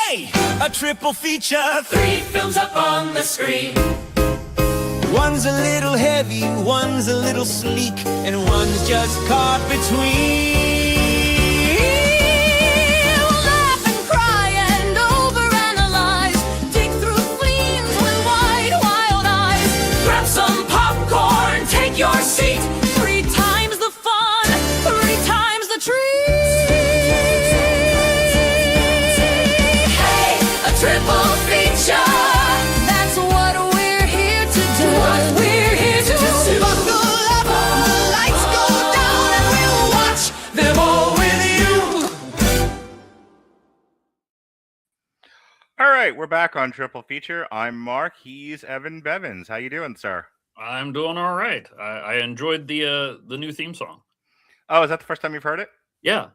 Hey, a triple feature, 3 films up on the screen. One's a little heavy, one's a little sleek, and one's just caught between. We'll laugh and cry and overanalyze, dig through fleams with wide, wild eyes. Grab some popcorn, take your seat. 3 times the fun, 3 times the treat. Hey, a triple feature. That's what we're here to do. What we're here to do. Buckle up, the lights go down, and we'll watch Them all with you. All right, we're back on Triple Feature. I'm Mark. He's Evan Bevins. How you doing, sir? I'm doing all right. I enjoyed the new theme song. Oh, is that the first time you've heard it? Yeah.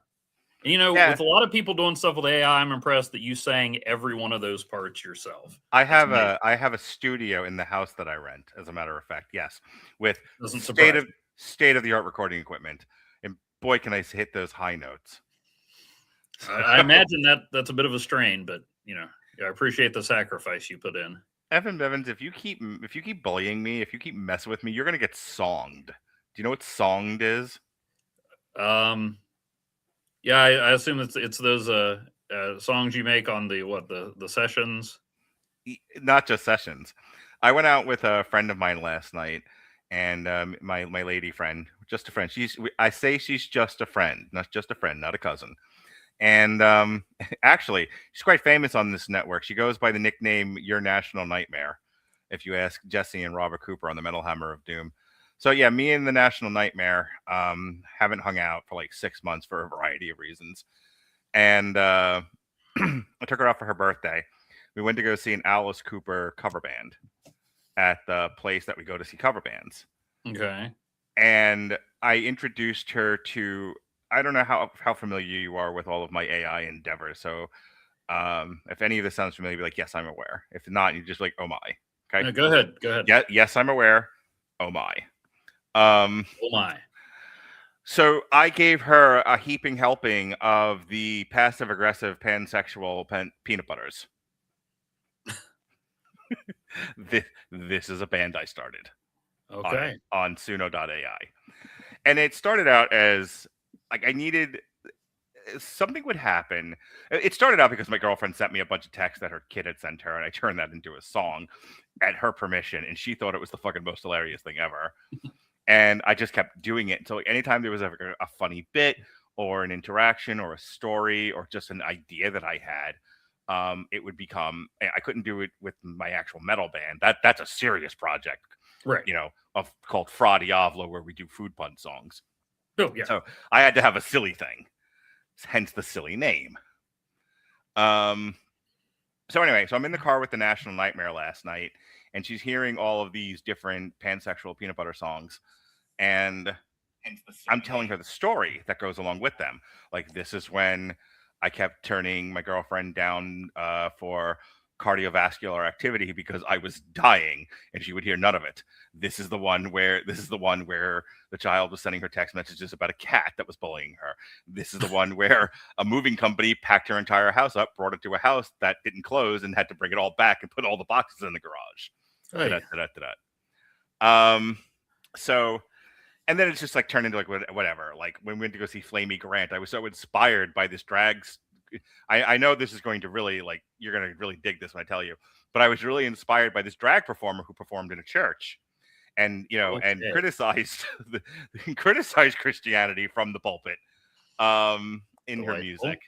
And, Yeah. with a lot of people doing stuff with AI, I'm impressed that you sang every one of those parts yourself. I have amazing. a studio in the house that I rent, as a matter of fact. Yes, with Doesn't surprise me. state of the art recording equipment, and boy, can I hit those high notes. I imagine that's a bit of a strain, but I appreciate the sacrifice you put in. Evan Bevins, if you keep bullying me, if you keep messing with me, you're gonna get songed. Do you know what songed is? Yeah, I assume it's those songs you make on the sessions. Not just sessions. I went out with a friend of mine last night, and my lady friend, just a friend. I say she's just a friend, not just a friend, not a cousin. And actually, she's quite famous on this network. She goes by the nickname Your National Nightmare, if you ask Jesse and Robert Cooper on the Metal Hammer of Doom. So yeah, me and the National Nightmare haven't hung out for like 6 months for a variety of reasons. And I took her out for her birthday. We went to go see an Alice Cooper cover band at the place that we go to see cover bands. Okay. And I introduced her to, I don't know how familiar you are with all of my AI endeavors. So if any of this sounds familiar, be like, yes, I'm aware. If not, you just like, oh my. Okay. No, go ahead. Yeah, yes, I'm aware. Oh my. Oh my. So I gave her a heaping helping of the passive aggressive pansexual peanut butters. This is a band I started. Okay. On Suno.ai. And it started out as like I needed something would happen. It started out because my girlfriend sent me a bunch of texts that her kid had sent her, and I turned that into a song at her permission, and she thought it was the fucking most hilarious thing ever. And I just kept doing it until anytime there was ever a funny bit or an interaction or a story or just an idea that I had, it would become. I couldn't do it with my actual metal band. That's a serious project, Right. Called Fra Diavolo, where we do food pun songs. Oh yeah. So I had to have a silly thing, hence the silly name. So anyway, so I'm in the car with the National Nightmare last night, and she's hearing all of these different pansexual peanut butter songs, and I'm telling her the story that goes along with them. Like, this is when I kept turning my girlfriend down for cardiovascular activity because I was dying, and she would hear none of it. This is the one where the child was sending her text messages about a cat that was bullying her. This is the one where a moving company packed her entire house up, brought it to a house that didn't close, and had to bring it all back and put all the boxes in the garage. Hey. So, and then it's just like turned into like whatever. Like when we went to go see Flamey Grant, I was so inspired by this drags. I know this is going to really you're going to really dig this when I tell you, but I was really inspired by this drag performer who performed in a church, and and criticized criticized Christianity from the pulpit in her music.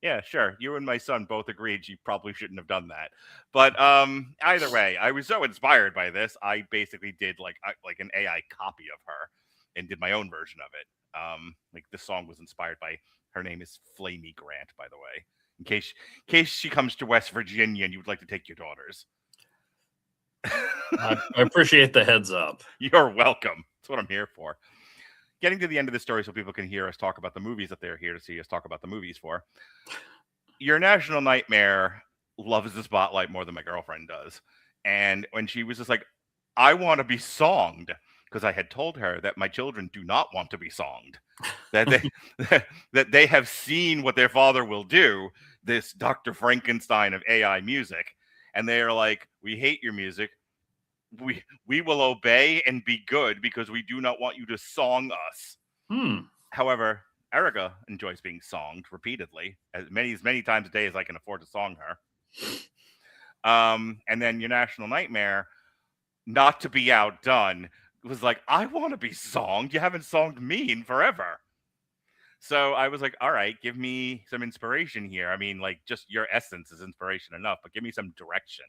Yeah, sure. You and my son both agreed you probably shouldn't have done that. But either way, I was so inspired by this, I basically did like an AI copy of her and did my own version of it. Like this song was inspired by, her name is Flamey Grant, by the way. In case she comes to West Virginia and you would like to take your daughters. I appreciate the heads up. You're welcome. That's what I'm here for. Getting to the end of the story so people can hear us talk about the movies that they're here to see us talk about the movies for. Your National Nightmare loves the spotlight more than my girlfriend does. And when she was just like, I want to be songed, because I had told her that my children do not want to be songed, that they have seen what their father will do. this Dr. Frankenstein of AI music, and they are like, we hate your music. We will obey and be good because we do not want you to song us. However, Erica enjoys being songed repeatedly, as many times a day as I can afford to song her. And then Your National Nightmare, not to be outdone, was like, I want to be songed. You haven't songed me in forever. So I was like, all right, give me some inspiration here. I mean, like, just your essence is inspiration enough, but give me some direction.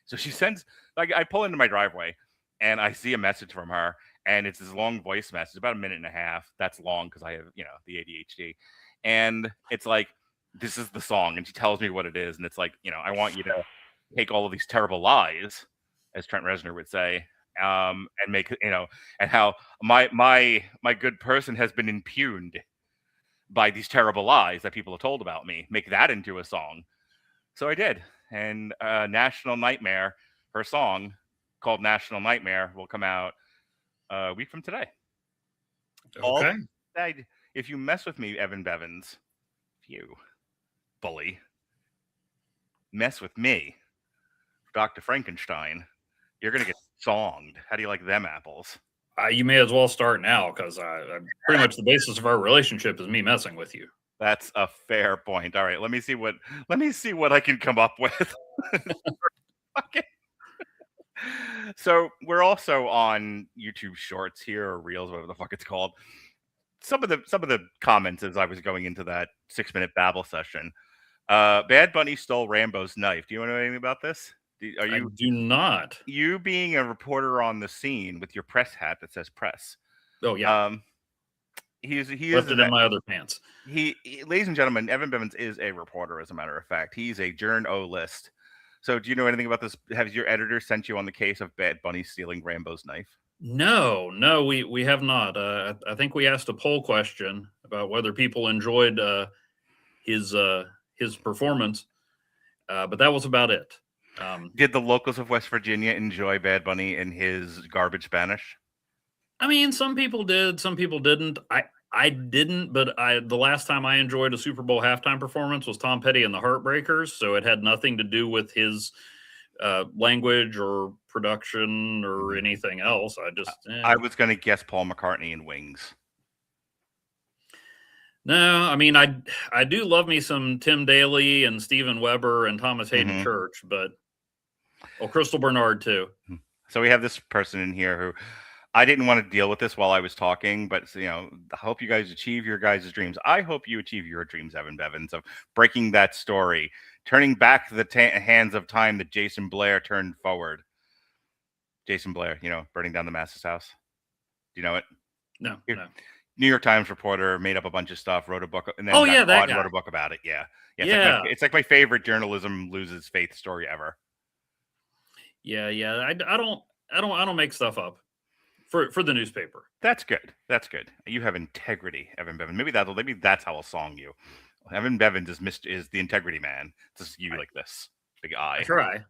So she sends, like, I pull into my driveway and I see a message from her, and it's this long voice message, about a minute and a half. That's long because I have, the ADHD. And it's like, this is the song. And she tells me what it is. And it's like, I want you to take all of these terrible lies, as Trent Reznor would say, and make, and how my good person has been impugned by these terrible lies that people have told about me. Make that into a song. So I did. And National Nightmare, her song called National Nightmare, will come out a week from today. Okay. If you mess with me, Evan Bevins, if you bully, mess with me, Dr. Frankenstein, you're going to get songed. How do you like them apples? You may as well start now, because pretty much the basis of our relationship is me messing with you. That's a fair point. All right, let me see what I can come up with. Okay. So we're also on YouTube Shorts here, or Reels, whatever the fuck it's called. Some of the comments as I was going into that 6-minute babble session. Bad Bunny stole Rambo's knife. Do you know anything about this? I do not. You being a reporter on the scene with your press hat that says press. Oh yeah. He left it in my other pants. He, ladies and gentlemen, Evan Bevins is a reporter. As a matter of fact, he's a journalist. So, do you know anything about this? Has your editor sent you on the case of Bad Bunny stealing Rambo's knife? No, we have not. I think we asked a poll question about whether people enjoyed his performance, but that was about it. Did the locals of West Virginia enjoy Bad Bunny in his garbage Spanish? I mean, some people did, some people didn't. I didn't, but the last time I enjoyed a Super Bowl halftime performance was Tom Petty and the Heartbreakers, so it had nothing to do with his language or production or anything else. I was going to guess Paul McCartney and Wings. No, I mean, I do love me some Tim Daly and Steven Weber and Thomas Hayden Church, but Crystal Bernard too. So we have this person in here who I didn't want to deal with this while I was talking, but I hope you guys achieve your guys' dreams. I hope you achieve your dreams, Evan Bevins, of breaking that story, turning back the hands of time that Jason Blair turned forward. Jason Blair, burning down the Masses house. Do you know it? No. New York Times reporter, made up a bunch of stuff, wrote a book, and then that guy wrote a book about it. Yeah. It's like my favorite journalism loses faith story ever. Yeah. I don't make stuff up for the newspaper. That's good. You have integrity, Evan Bevins. Maybe that's how I'll song you. Evan Bevins is the integrity man. It's just you like this big eye. I try.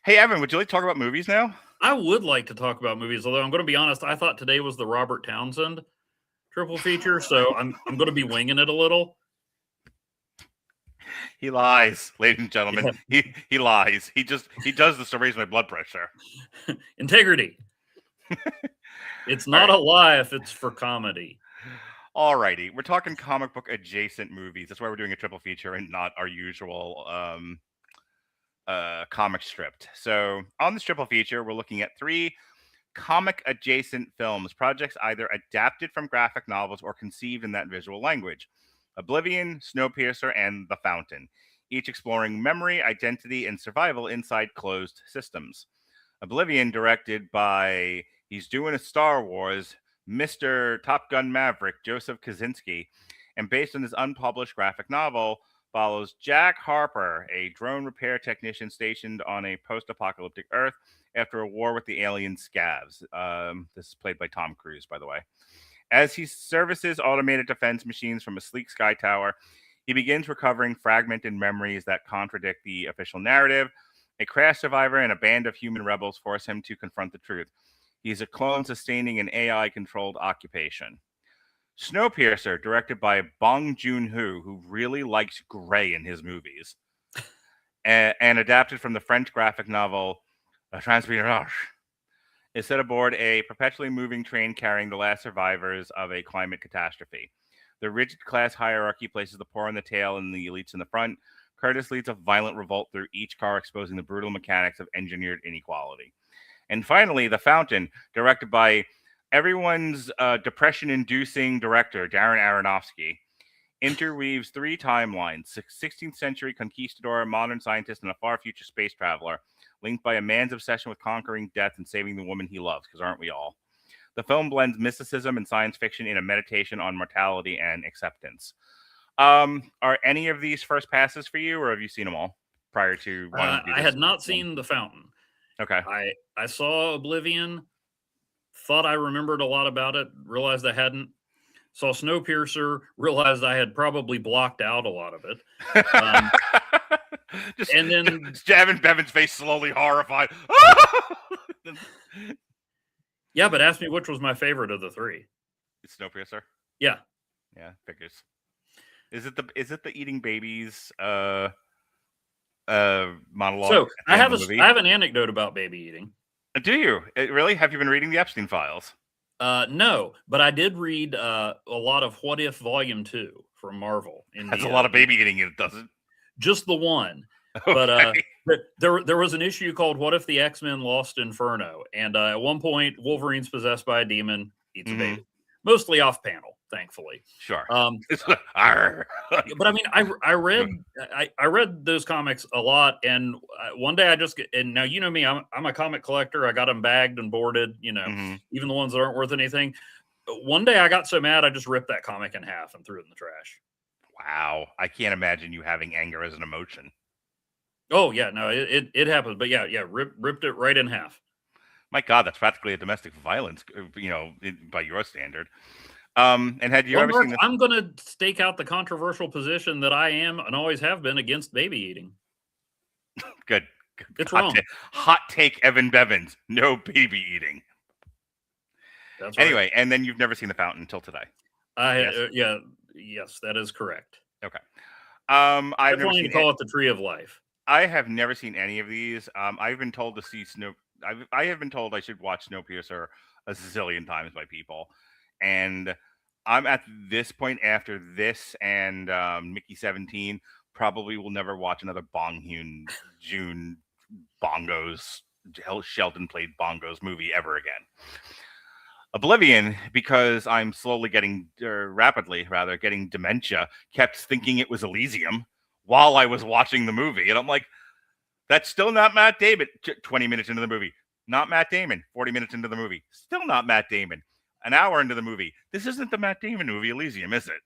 Hey, Evan, would you like to talk about movies now? I would like to talk about movies, although I'm going to be honest, I thought today was the Robert Townsend triple feature, so I'm going to be winging it a little. He lies, ladies and gentlemen. Yeah. He lies. He does this to raise my blood pressure. Integrity. It's not a lie if it's for comedy. Alrighty, we're talking comic book adjacent movies. That's why we're doing a triple feature and not our usual comic stripped. So on this triple feature, we're looking at 3 comic adjacent films, projects either adapted from graphic novels or conceived in that visual language. Oblivion, SnowPiercer, and The Fountain, each exploring memory, identity, and survival inside closed systems. Oblivion, directed by, he's doing a Star Wars, Mr. Top Gun Maverick, Joseph Kosinski, and based on his unpublished graphic novel, follows Jack Harper, a drone repair technician stationed on a post-apocalyptic Earth after a war with the alien Scavs. This is played by Tom Cruise, by the way. As he services automated defense machines from a sleek sky tower, he begins recovering fragmented memories that contradict the official narrative. A crash survivor and a band of human rebels force him to confront the truth. He's a clone sustaining an AI-controlled occupation. Snowpiercer, directed by Bong Joon-ho, who really likes gray in his movies, and adapted from the French graphic novel Transperceneige, is set aboard a perpetually moving train carrying the last survivors of a climate catastrophe. The rigid class hierarchy places the poor in the tail and the elites in the front. Curtis leads a violent revolt through each car, exposing the brutal mechanics of engineered inequality. And finally, The Fountain, directed by everyone's depression-inducing director, Darren Aronofsky, interweaves three timelines: 16th century conquistador, modern scientist, and a far future space traveler, linked by a man's obsession with conquering death and saving the woman he loves, because aren't we all? The film blends mysticism and science fiction in a meditation on mortality and acceptance. Are any of these first passes for you, or have you seen them all prior to wanting to do I this had not one? seen The Fountain. Okay. I saw Oblivion, thought I remembered a lot about it, realized I hadn't. Saw Snowpiercer, realized I had probably blocked out a lot of it. And then Bevan's face slowly horrified. yeah, but ask me which was my favorite of the three. It's Snowpiercer. Yeah. Yeah, figures. Is it the eating babies monologue? So I have movie? I have an anecdote about baby eating. Do you really? Have you been reading the Epstein files? No, but I did read a lot of What If Volume 2 from Marvel. That's a lot of baby eating in it, doesn't? Just the one. Okay. But there was an issue called What If the X-Men Lost Inferno? And at one point, Wolverine's possessed by a demon, eats a baby. Mostly off panel, thankfully. Sure. But I mean, I read those comics a lot, and one day I just get, and now you know me, I'm a comic collector. I got them bagged and boarded, even the ones that aren't worth anything. One day I got so mad I just ripped that comic in half and threw it in the trash. Wow, I can't imagine you having anger as an emotion. Oh yeah, no, it happens, but yeah, ripped it right in half. My God, that's practically a domestic violence, by your standard. And had you ever Mark, seen this? I'm going to stake out the controversial position that I am and always have been against baby eating. Good. It's wrong. Hot take, Evan Bevins. No baby eating. That's right. Anyway, and then you've never seen The Fountain until today. Yes, that is correct. Okay. I've never seen call it the Tree of Life. I have never seen any of these. I've been told to see I have been told I should watch Snowpiercer a zillion times by people, and I'm at this point after this and Mickey 17 probably will never watch another Bong Joon bongos Sheldon played bongos movie ever again. Oblivion, because I'm slowly rapidly getting dementia, kept thinking it was Elysium while I was watching the movie, and I'm like, that's still not Matt Damon. 20 minutes into the movie, not Matt Damon. 40 minutes into the movie, still not Matt Damon. An hour into the movie, this isn't the Matt Damon movie Elysium, is it?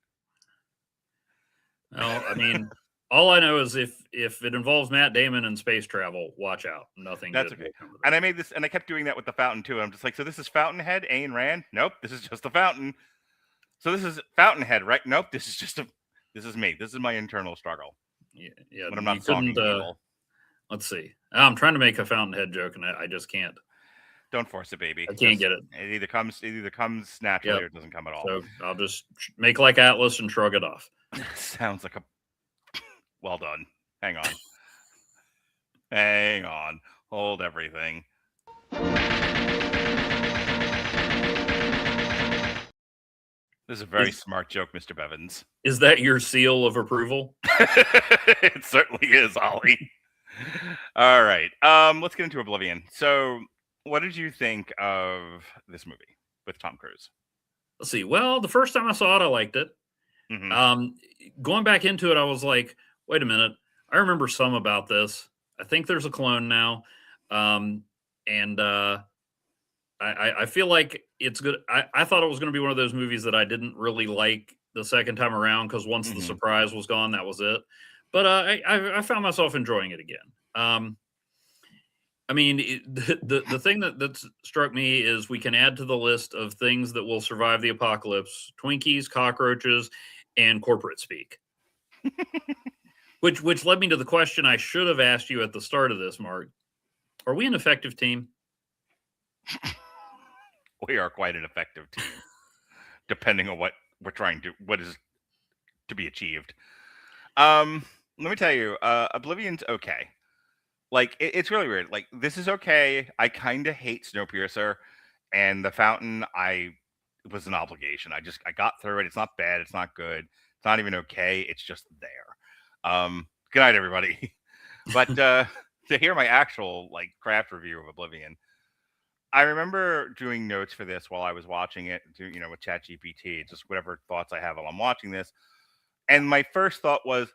No, I mean, all I know is if it involves Matt Damon and space travel, watch out. Nothing. That's okay. And I made this, and I kept doing that with The Fountain too. I'm just like, so this is Fountainhead, Ayn Rand? Nope, this is just The Fountain. So this is Fountainhead, right? Nope, this is me. This is my internal struggle. Yeah. When I'm not talking people. Let's see. I'm trying to make a Fountainhead joke, and I just can't. Don't force it, baby. I can't get it. It either comes naturally or it doesn't come at all. So I'll just make like Atlas and shrug it off. Sounds like a... Well done. Hang on. Hang on. Hold everything. This is a very smart joke, Mr. Bevins. Is that your seal of approval? It certainly is, Ollie. All right. Let's get into Oblivion. So, what did you think of this movie with Tom Cruise? Let's see. Well, the first time I saw it, I liked it. Going back into it, I was like, wait a minute. I remember some about this. I think there's a clone now. I feel like it's good. I thought it was going to be one of those movies that I didn't really like the second time around, because once the surprise was gone, that was it. But I found myself enjoying it again. I mean, the thing that struck me is we can add to the list of things that will survive the apocalypse: Twinkies, cockroaches, and corporate speak. which led me to the question I should have asked you at the start of this, Mark. Are we an effective team? We are quite an effective team, depending on what what is to be achieved. Let me tell you, Oblivion's okay. Like it's really weird. Like this is okay. I kind of hate Snowpiercer, and The Fountain. It was an obligation. I got through it. It's not bad. It's not good. It's not even okay. It's just there. Good night, everybody. But to hear my actual like craft review of Oblivion, I remember doing notes for this while I was watching it, with ChatGPT, just whatever thoughts I have while I'm watching this. And my first thought was,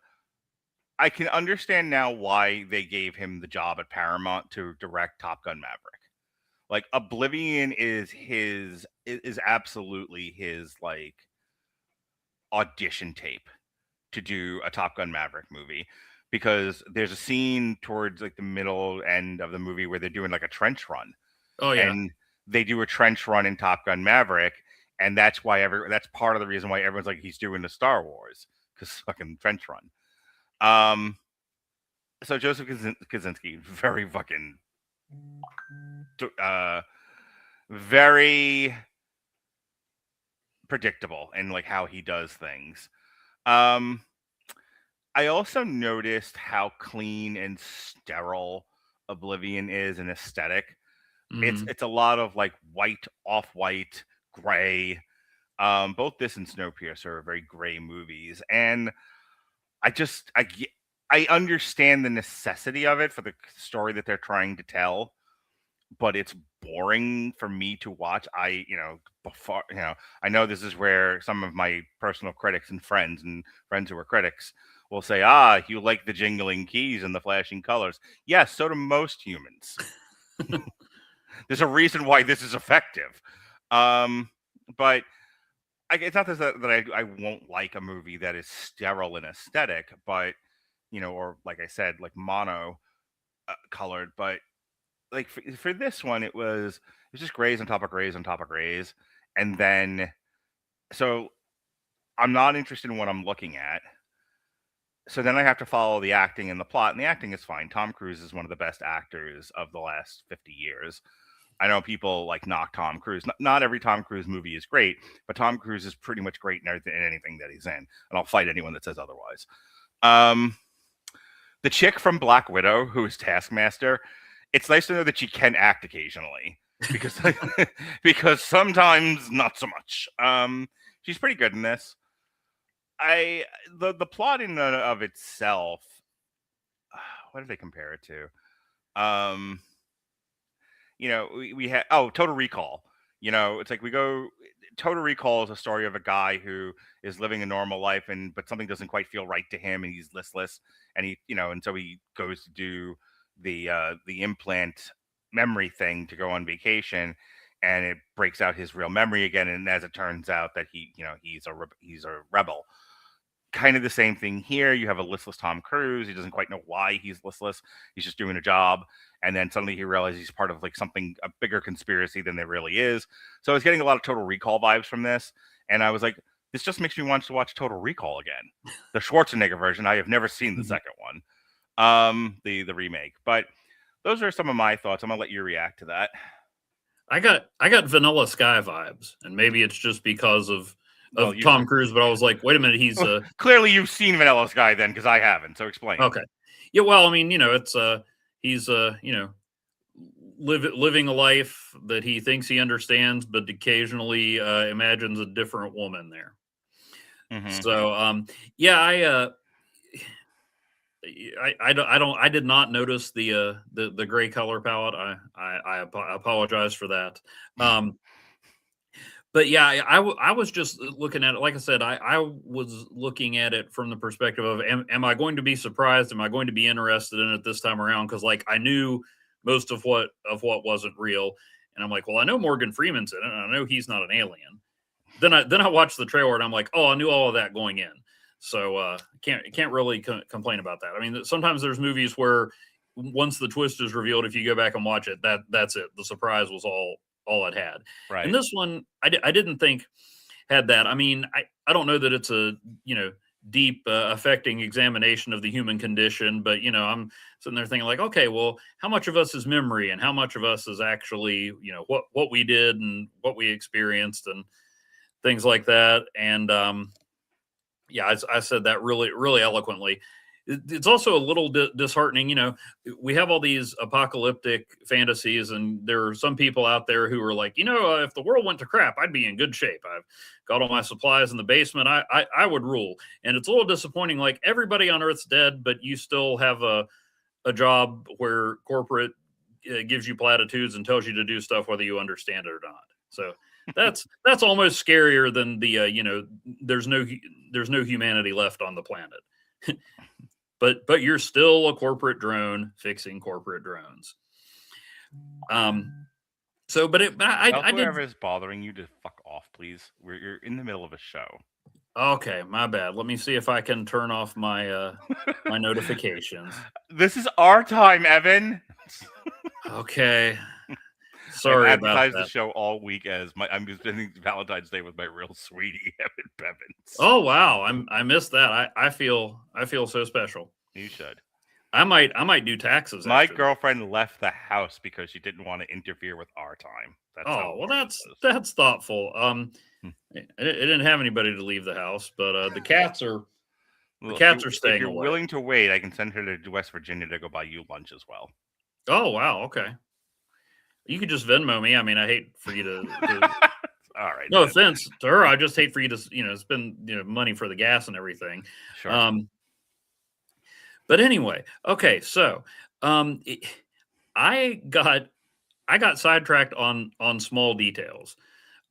I can understand now why they gave him the job at Paramount to direct Top Gun Maverick. Like Oblivion is absolutely his like audition tape to do a Top Gun Maverick movie, because there's a scene towards like the middle end of the movie where they're doing like a trench run. Oh yeah. And they do a trench run in Top Gun Maverick, and that's part of the reason why everyone's like he's doing the Star Wars, because fucking trench run. So Joseph Kosinski, very fucking, very predictable in like how he does things. I also noticed how clean and sterile Oblivion is in aesthetic. It's a lot of like white, off-white, gray. Both this and Snowpiercer are very gray movies, and I understand the necessity of it for the story that they're trying to tell, but it's boring for me to watch. I know this is where some of my personal critics and friends who are critics will say, you like the jingling keys and the flashing colors. Yes, so do most humans. There's a reason why this is effective. But it's not that I won't like a movie that is sterile in aesthetic, but or like I said, like mono colored. But like for this one, it was just grays on top of grays on top of grays, and then so I'm not interested in what I'm looking at. So then I have to follow the acting and the plot, and the acting is fine. Tom Cruise is one of the best actors of the last 50 years. I know people like knock Tom Cruise. Not every Tom Cruise movie is great, but Tom Cruise is pretty much great in anything that he's in, and I'll fight anyone that says otherwise. The chick from Black Widow, who is Taskmaster, it's nice to know that she can act occasionally, because because sometimes not so much. She's pretty good in this. The plot in and of itself, what did they compare it to? We had Total Recall. It's like Total Recall is a story of a guy who is living a normal life, but something doesn't quite feel right to him, and he's listless, and and so he goes to do the implant memory thing to go on vacation, and it breaks out his real memory again, and as it turns out that he's a rebel. Kind of the same thing here. You have a listless Tom Cruise. He doesn't quite know why he's listless. He's just doing a job. And then suddenly he realizes he's part of like a bigger conspiracy than there really is. So I was getting a lot of Total Recall vibes from this. And I was like, this just makes me want to watch Total Recall again. The Schwarzenegger version. I have never seen the second one. The remake. But those are some of my thoughts. I'm going to let you react to that. I got Vanilla Sky vibes. And maybe it's just because of Tom Cruise, but I was like, wait a minute, he's clearly you've seen Vanilla Sky then, because I haven't. So explain. Okay. Yeah, well, I mean, it's he's living a life that he thinks he understands, but occasionally imagines a different woman there. Mm-hmm. So I did not notice the gray color palette. I apologize for that. But yeah, I was just looking at it. Like I said, I was looking at it from the perspective of, am I going to be surprised? Am I going to be interested in it this time around? Because like I knew most of what wasn't real, and I'm like, well, I know Morgan Freeman's in it, and I know he's not an alien. Then I watched the trailer, and I'm like, oh, I knew all of that going in. So can't really complain about that. I mean, sometimes there's movies where once the twist is revealed, if you go back and watch it, that's it. The surprise was all it had. Right. And this one, I didn't think had that. I mean, I don't know that it's a, deep affecting examination of the human condition, but, I'm sitting there thinking like, okay, well, how much of us is memory and how much of us is actually, what we did and what we experienced. And things like that. And yeah, I said that really, really eloquently. It's also a little disheartening. You know, we have all these apocalyptic fantasies, and there are some people out there who are like, you know, if the world went to crap, I'd be in good shape. I've got all my supplies in the basement. I would rule. And it's a little disappointing. Like, everybody on Earth's dead, but you still have a job where corporate gives you platitudes and tells you to do stuff whether you understand it or not. So that's almost scarier than the you know, there's no humanity left on the planet. But you're still a corporate drone fixing corporate drones. So, but I did. Whoever is bothering you to fuck off, please. You're in the middle of a show. Okay, my bad. Let me see if I can turn off my my notifications. This is our time, Evan. Okay. Sorry I've about advertised that. the show all week as I'm spending Valentine's Day with my real sweetie, Evan Bevins. Oh wow, I missed that. I feel so special. You should. I might do taxes. My after girlfriend left the house because she didn't want to interfere with our time. That's Oh well, that's thoughtful. It didn't have anybody to leave the house, but the cats are staying If you're away. willing to wait, I can send her to West Virginia to go buy you lunch as well. Oh wow, okay. You could just Venmo me. I mean, I hate for you to All right. no offense to her. I just hate for you to, you know, spend, you know, money for the gas and everything. Sure. But anyway, okay, so I got sidetracked on small details.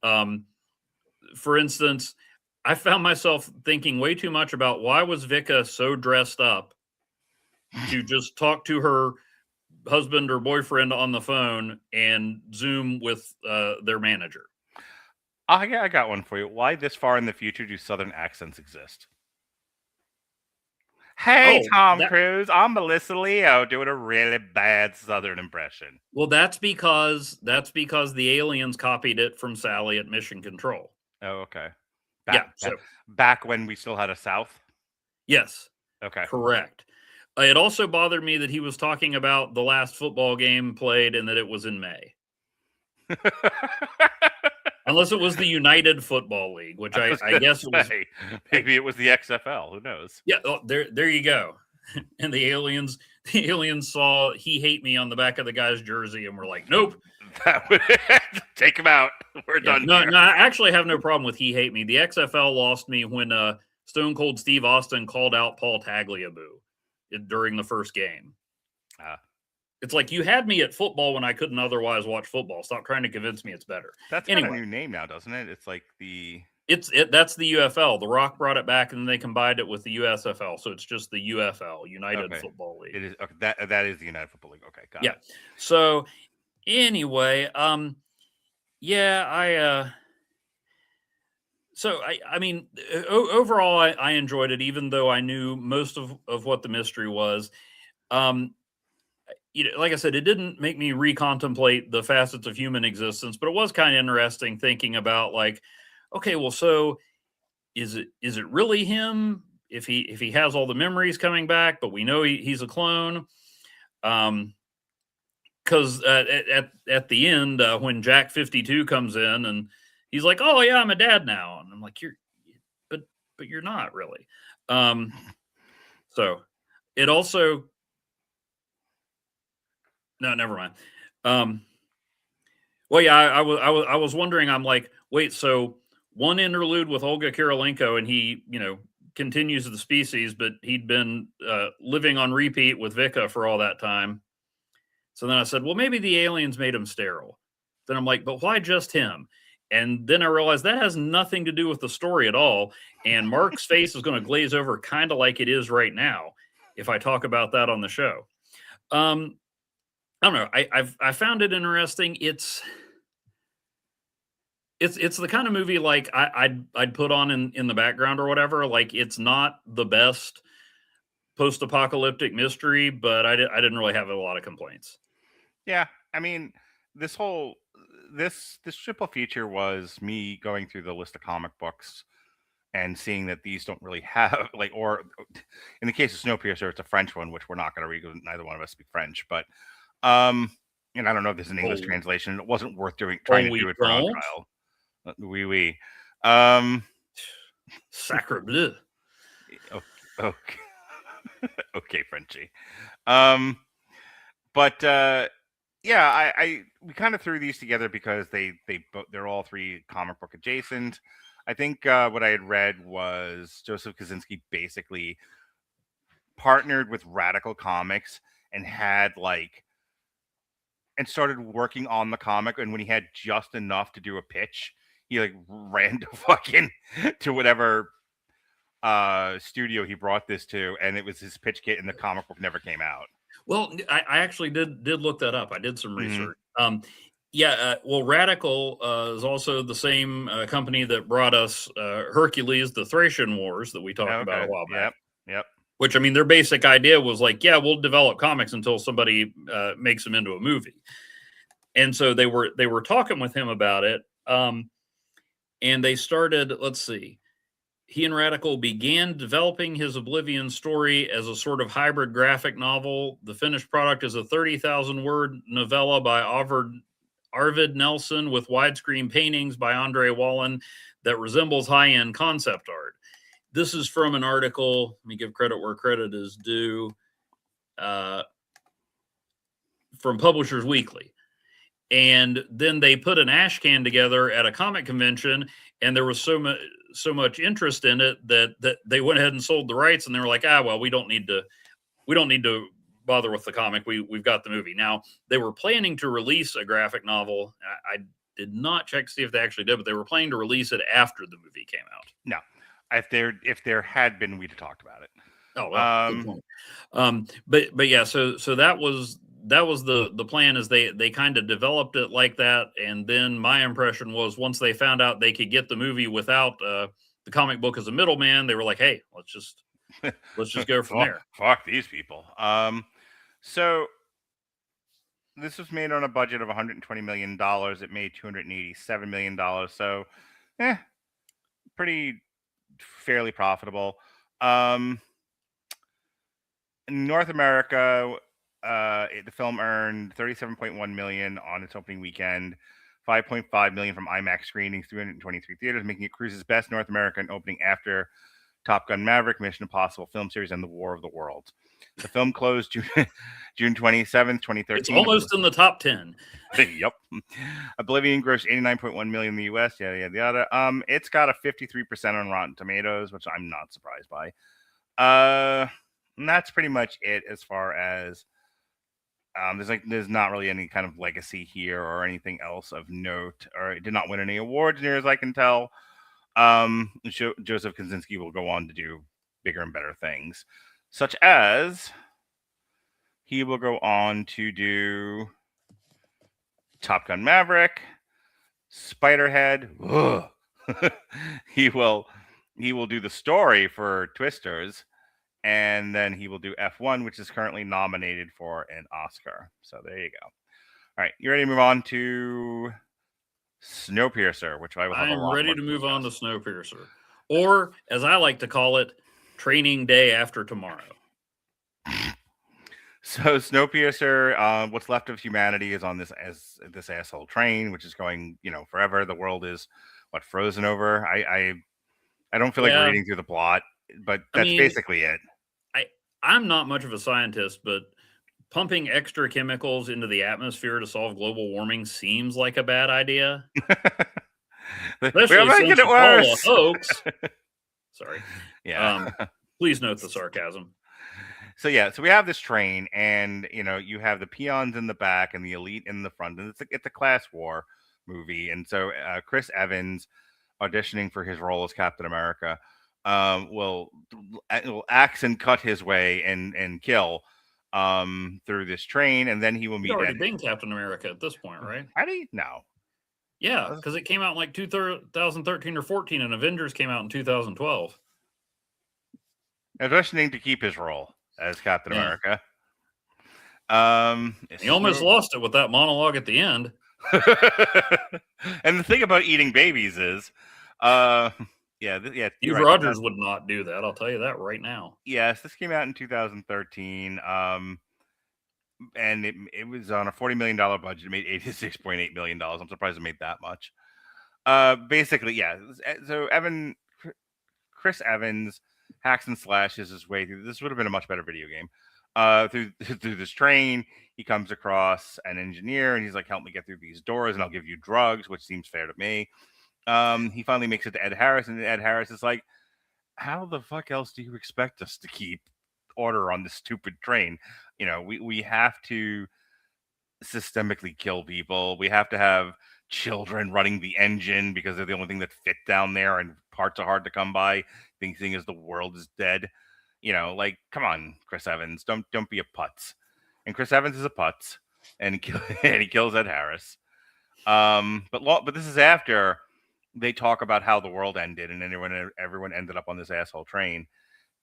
For instance, I found myself thinking way too much about why was Vika so dressed up to just talk to her husband or boyfriend on the phone and Zoom with their manager. I got one for you. Why this far in the future do Southern accents exist? Hey, Tom Cruise, I'm Melissa Leo doing a really bad Southern impression. Well, that's because the aliens copied it from Sally at Mission Control. Oh, okay. Back when we still had a South? Yes. Okay. Correct. It also bothered me that he was talking about the last football game played and that it was in May. Unless it was the United Football League, which I guess it was. Maybe it was the XFL. Who knows? Yeah, there you go. And the aliens saw "He Hate Me" on the back of the guy's jersey and were like, "Nope, take him out. We're done." No, I actually have no problem with "He Hate Me." The XFL lost me when Stone Cold Steve Austin called out Paul Tagliabue during the first game. It's like, you had me at football when I couldn't otherwise watch football. Stop trying to convince me it's better. That's got a new name now, doesn't it? It's like that's the UFL. The Rock brought it back and then they combined it with the USFL. So it's just the UFL, United Football League. It is that is the United Football League. Okay, got it. So anyway, so I mean, overall, I enjoyed it, even though I knew most of what the mystery was. You know, like I said, it didn't make me recontemplate the facets of human existence, but it was kind of interesting thinking about, like, okay, well, so is it really him if he has all the memories coming back, but we know he's a clone? Because at the end, when Jack 52 comes in and he's like, "Oh yeah, I'm a dad now," and I'm like, but you're not really. So it also. No, never mind. Well, yeah, I was wondering. I'm like, wait, so one interlude with Olga Kurylenko, and he, you know, continues the species, but he'd been living on repeat with Vika for all that time. So then I said, well, maybe the aliens made him sterile. Then I'm like, but why just him? And then I realized that has nothing to do with the story at all. And Mark's face is going to glaze over, kind of like it is right now, if I talk about that on the show. I don't know. I found it interesting. It's the kind of movie like I'd put on in the background or whatever. Like, it's not the best post-apocalyptic mystery, but I didn't really have a lot of complaints. Yeah, I mean, this triple feature was me going through the list of comic books and seeing that these don't really have, like, or in the case of Snowpiercer, it's a French one, which we're not going to read because neither one of us speak French, but and I don't know if there's an English translation. It wasn't worth trying to do it for our trial. Oui. Sacre bleu. Okay, okay, Frenchie. But yeah, we kind of threw these together because they're all three comic book adjacent. I think what I had read was Joseph Kosinski basically partnered with Radical Comics and had and started working on the comic, and when he had just enough to do a pitch, he ran to whatever studio he brought this to, and it was his pitch kit, and the comic book never came out. Well, I actually did look that up. I did some research. Well, Radical is also the same company that brought us Hercules, the Thracian Wars that we talked about a while back. Yep. Which, I mean, their basic idea was we'll develop comics until somebody makes them into a movie. And so they were talking with him about it. And they started, let's see, he and Radical began developing his Oblivion story as a sort of hybrid graphic novel. The finished product is a 30,000-word novella by Arvid Nelson with widescreen paintings by Andre Wallen that resembles high-end concept art. This is from an article. Let me give credit where credit is due. From Publishers Weekly. And then they put an ash can together at a comic convention, and there was so much interest in it that they went ahead and sold the rights, and they were like, well, we don't need to bother with the comic. We've got the movie. Now, they were planning to release a graphic novel. I did not check to see if they actually did, but they were planning to release it after the movie came out. No. If there had been, we'd have talked about it. Oh, well, good point. But yeah, so that was the plan, is they kind of developed it like that. And then my impression was, once they found out they could get the movie without the comic book as a middleman, they were like, hey, let's just go from there. Fuck these people. So this was made on a budget of $120 million. It made $287 million. So, pretty fairly profitable. In North America, the film earned $37.1 million on its opening weekend, $5.5 million from IMAX screenings, 323 theaters, making it Cruise's best North American opening after Top Gun Maverick, Mission Impossible film series, and The War of the Worlds. The film closed June 27th, 2013. It's almost in the top 10. Yep. Oblivion grossed $89.1 million in the US. Yada. It's got a 53% on Rotten Tomatoes, which I'm not surprised by. And that's pretty much it as far as there's not really any kind of legacy here or anything else of note, or it did not win any awards near as I can tell. Joseph Kosinski will go on to do bigger and better things, such as he will go on to do Top Gun Maverick, Spiderhead. He will do the story for Twisters, and then he will do F1, which is currently nominated for an Oscar. So there you go. All right, you ready to move on to SnowPiercer, which I will have I'm ready to move on to SnowPiercer, or as I like to call it, Training Day After Tomorrow. So SnowPiercer, what's left of humanity is on this asshole train, which is going, forever. The world is frozen over. I don't feel like reading through the plot, but that's basically it. I'm not much of a scientist, but pumping extra chemicals into the atmosphere to solve global warming seems like a bad idea. We're making it worse. Hoax. Sorry. Yeah. Please note the sarcasm. So we have this train, and you have the peons in the back and the elite in the front, and it's a class war movie. And so Chris Evans, auditioning for his role as Captain America, will axe and cut his way and kill through this train, and then he will meet. He's already been Captain America at this point, right? How do you know? Yeah, because it came out in like 2013 or 14, and Avengers came out in 2012. Auditioning to keep his role as Captain America. He almost lost it with that monologue at the end. And the thing about eating babies is, Steve Rogers would not do that. I'll tell you that right now. Yes, this came out in 2013. And it was on a $40 million budget. It made $86.8 million. I'm surprised it made that much. Basically, yeah. So Chris Evans hacks and slashes his way through. This would have been a much better video game. Through this train, he comes across an engineer, and he's like, "Help me get through these doors, and I'll give you drugs," which seems fair to me. He finally makes it to Ed Harris, and Ed Harris is like, "How the fuck else do you expect us to keep order on this stupid train? You know, we have to systemically kill people. We have to have children running the engine because they're the only thing that fit down there, and parts are hard to come by. Thinking as the world is dead. You know, like, come on, Chris Evans, don't be a putz." And Chris Evans is a putz, and he kills Ed Harris. But this is after they talk about how the world ended, and everyone ended up on this asshole train,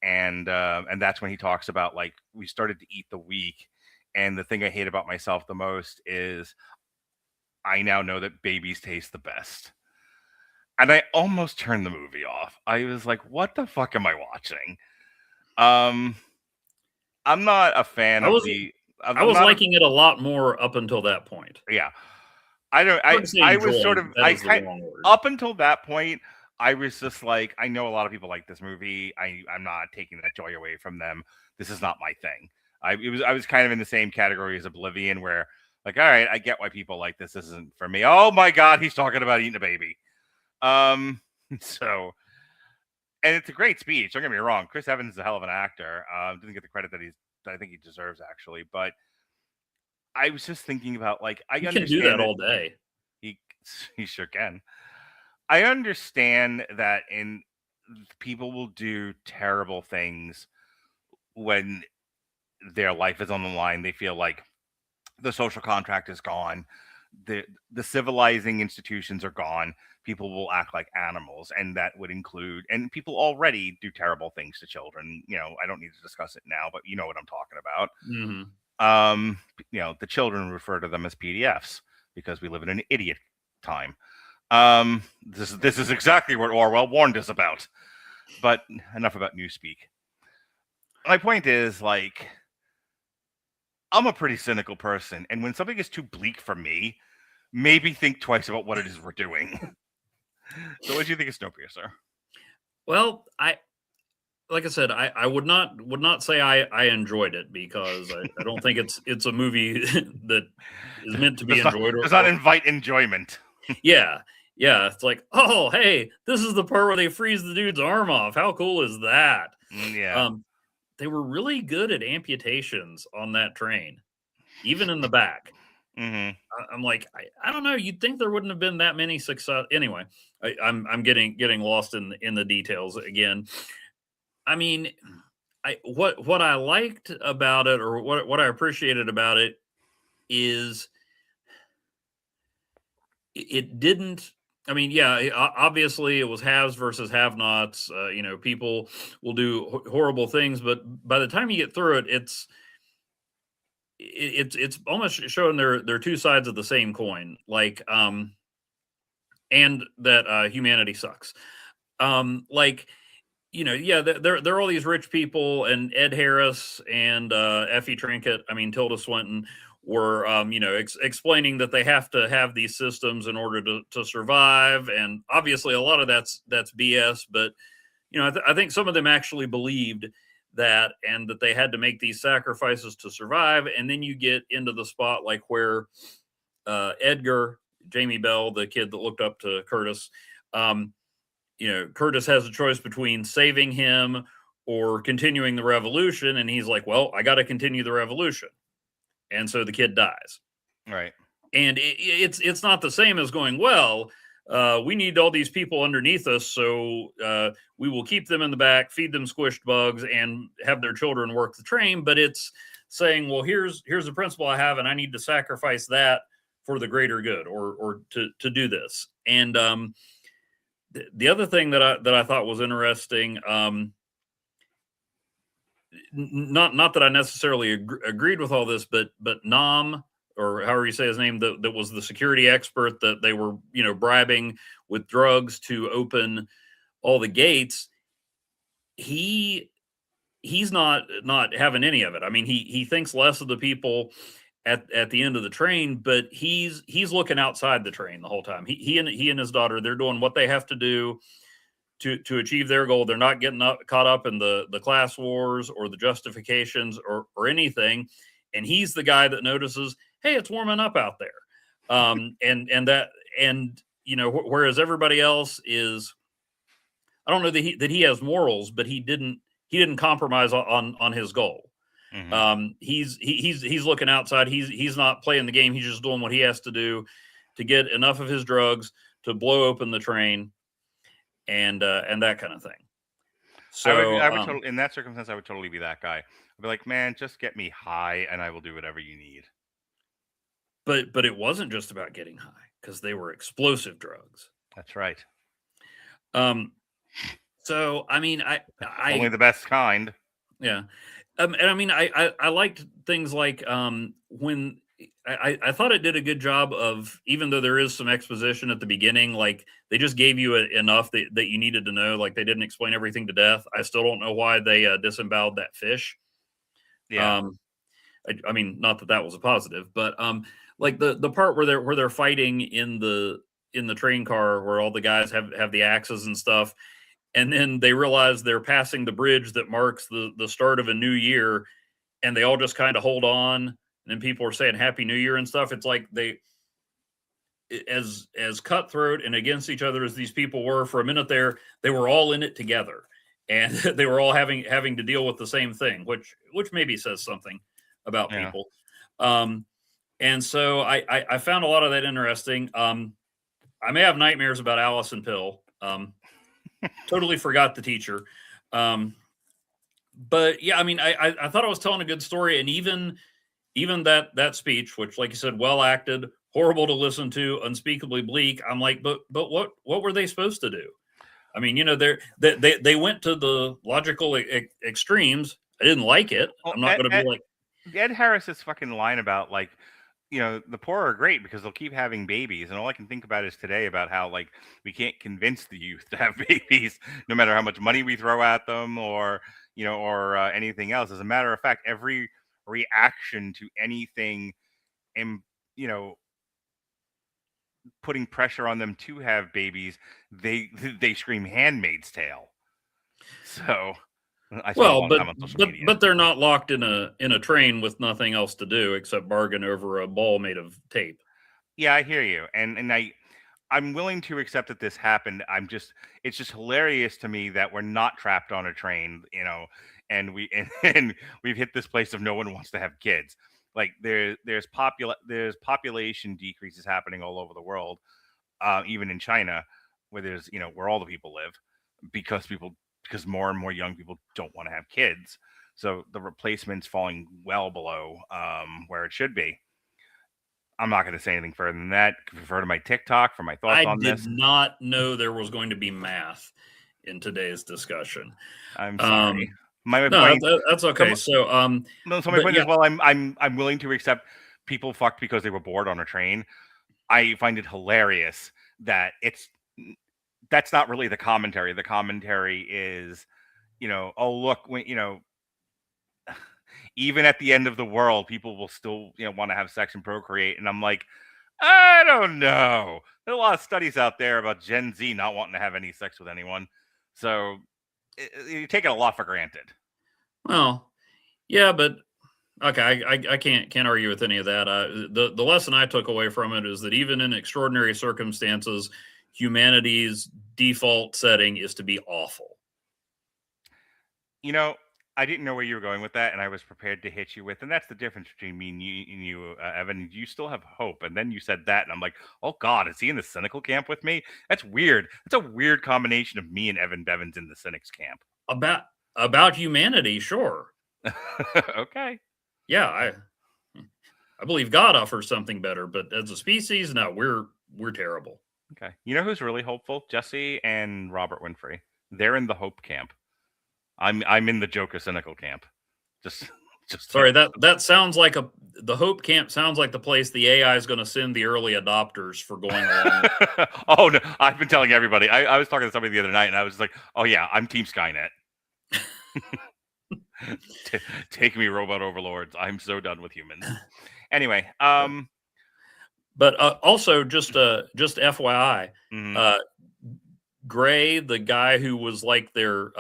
and that's when he talks about, like, we started to eat the weak. And the thing I hate about myself the most is I now know that babies taste the best. And I almost turned the movie off. I was like, what the fuck am I watching? I'm not a fan I of was the. I was liking it a lot more up until that point. Yeah, I don't. Wouldn't say I was enjoying, sort of. that I is the kind wrong word. up until that point. I was just like, I know a lot of people like this movie. I'm not taking that joy away from them. This is not my thing. I was kind of in the same category as Oblivion, where, like, all right, I get why people like this. This isn't for me. Oh my god, he's talking about eating a baby. So, and it's a great speech. Don't get me wrong. Chris Evans is a hell of an actor. Didn't get the credit that I think he deserves, actually. But I was just thinking about, like, I You understand can do that all day. He sure can. I understand that people will do terrible things when their life is on the line. They feel like the social contract is gone. The civilizing institutions are gone. People will act like animals, and that would include, and people already do terrible things to children. You know, I don't need to discuss it now, but you know what I'm talking about. Mm-hmm. You know, the children refer to them as PDFs because we live in an idiot time. This is exactly what Orwell warned us about. But enough about newspeak. My point is, like, I'm a pretty cynical person, and when something is too bleak for me, maybe think twice about what it is we're doing. So, what do you think of Snowpiercer? Well, like I said, I would not say I enjoyed it, because I don't think it's a movie that is meant to be enjoyed. Does not invite enjoyment. Yeah. It's like, oh, hey, this is the part where they freeze the dude's arm off. How cool is that? Yeah. They were really good at amputations on that train, even in the back. Mm-hmm. I'm like, I don't know. You'd think there wouldn't have been that many success. Anyway, I'm getting lost in the details again. I mean, what I liked about it, or what I appreciated about it, is it didn't. I mean, yeah, obviously it was haves versus have-nots. You know, people will do horrible things, but by the time you get through it, it's almost showing they're two sides of the same coin. Like, and that humanity sucks. Like, you know, yeah, there are all these rich people, and Ed Harris and Effie Trinket, I mean Tilda Swinton, were you know, explaining that they have to have these systems in order to survive, and obviously a lot of that's BS. But you know, I think some of them actually believed that, and that they had to make these sacrifices to survive. And then you get into the spot like where Edgar, Jamie Bell, the kid that looked up to Curtis, you know, Curtis has a choice between saving him or continuing the revolution, and he's like, well, I got to continue the revolution. And so the kid dies. Right. And it's not the same as going, well, we need all these people underneath us, so we will keep them in the back, feed them squished bugs, and have their children work the train. But it's saying, well, here's the principle I have, and I need to sacrifice that for the greater good, or to do this. And the other thing that I thought was interesting, not that I necessarily agreed with all this, but Nam, or however you say his name, that was the security expert that they were, you know, bribing with drugs to open all the gates. He's not having any of it. I mean, he thinks less of the people, at the end of the train, but he's looking outside the train the whole time. He and his daughter, they're doing what they have to do to achieve their goal. They're not getting caught up in the class wars or the justifications or anything. And he's the guy that notices, hey, it's warming up out there. And whereas everybody else is, I don't know that he has morals, but he didn't compromise on his goal. Mm-hmm. He's looking outside. He's not playing the game. He's just doing what he has to do to get enough of his drugs to blow open the train, and that kind of thing. So I would in that circumstance, I would totally be that guy. I'd be like, man, just get me high, and I will do whatever you need. But it wasn't just about getting high, because they were explosive drugs. That's right. So I mean, I only the best kind. Yeah. And I mean, I liked things like when I thought it did a good job of, even though there is some exposition at the beginning, like they just gave you enough that you needed to know. Like they didn't explain everything to death. I still don't know why they disemboweled that fish. Yeah. I mean, not that was a positive, but like the part where they're fighting in the train car where all the guys have the axes and stuff. And then they realize they're passing the bridge that marks the start of a new year, and they all just kind of hold on. And then people are saying Happy New Year and stuff. It's like as cutthroat and against each other as these people were for a minute there, they were all in it together, and they were all having to deal with the same thing, which maybe says something about people. And so I found a lot of that interesting. I may have nightmares about Allison Pill. Totally forgot the teacher. But yeah, I mean, I thought I was telling a good story, and even that speech, which, like you said, well acted, horrible to listen to, unspeakably bleak. I'm like, but what were they supposed to do? I mean, they went to the logical extremes. I didn't like it. I'm not going to be like Ed Harris's fucking line about like, the poor are great because they'll keep having babies. And all I can think about is today about how like we can't convince the youth to have babies, no matter how much money we throw at them or anything else. As a matter of fact, every reaction to anything, putting pressure on them to have babies, they scream Handmaid's Tale. So but they're not locked in a train with nothing else to do except bargain over a ball made of tape. Yeah, I hear you, and I'm willing to accept that this happened. It's just hilarious to me that we're not trapped on a train, and we've hit this place of no one wants to have kids. Like there's population decreases happening all over the world, even in China, where there's where all the people live, because more and more young people don't want to have kids. So the replacement's falling well below where it should be. I'm not going to say anything further than that. Refer to my TikTok for my thoughts on this. I did not know there was going to be math in today's discussion. I'm sorry. That's okay. So my point is, well, I'm willing to accept people fucked because they were bored on a train. I find it hilarious that that's not really the commentary. The commentary is, oh look, when even at the end of the world, people will still want to have sex and procreate. And I'm like, I don't know. There are a lot of studies out there about Gen Z not wanting to have any sex with anyone. So you're taking a lot for granted. Well, yeah, but okay, I can't argue with any of that. The lesson I took away from it is that even in extraordinary circumstances, humanity's default setting is to be awful. I didn't know where you were going with that, and I was prepared to hit you with, and that's the difference between me and you, Evan. You still have hope, and then you said that, and I'm like, oh God, is he in the cynical camp with me? That's weird. That's a weird combination of me and Evan Bevins in the cynics camp. About humanity, sure. Okay. Yeah, I believe God offers something better, but as a species, no, we're terrible. Okay. You know who's really hopeful? Jesse and Robert Winfrey. They're in the hope camp. I'm in the Joker cynical camp. Just sorry, that sounds like the hope camp sounds like the place the AI is going to send the early adopters for going along. Oh no, I've been telling everybody. I was talking to somebody the other night, and I was like, oh yeah, I'm Team Skynet. Take me, robot overlords. I'm so done with humans. Anyway, But also, just FYI, mhm. Gray, the guy who was like their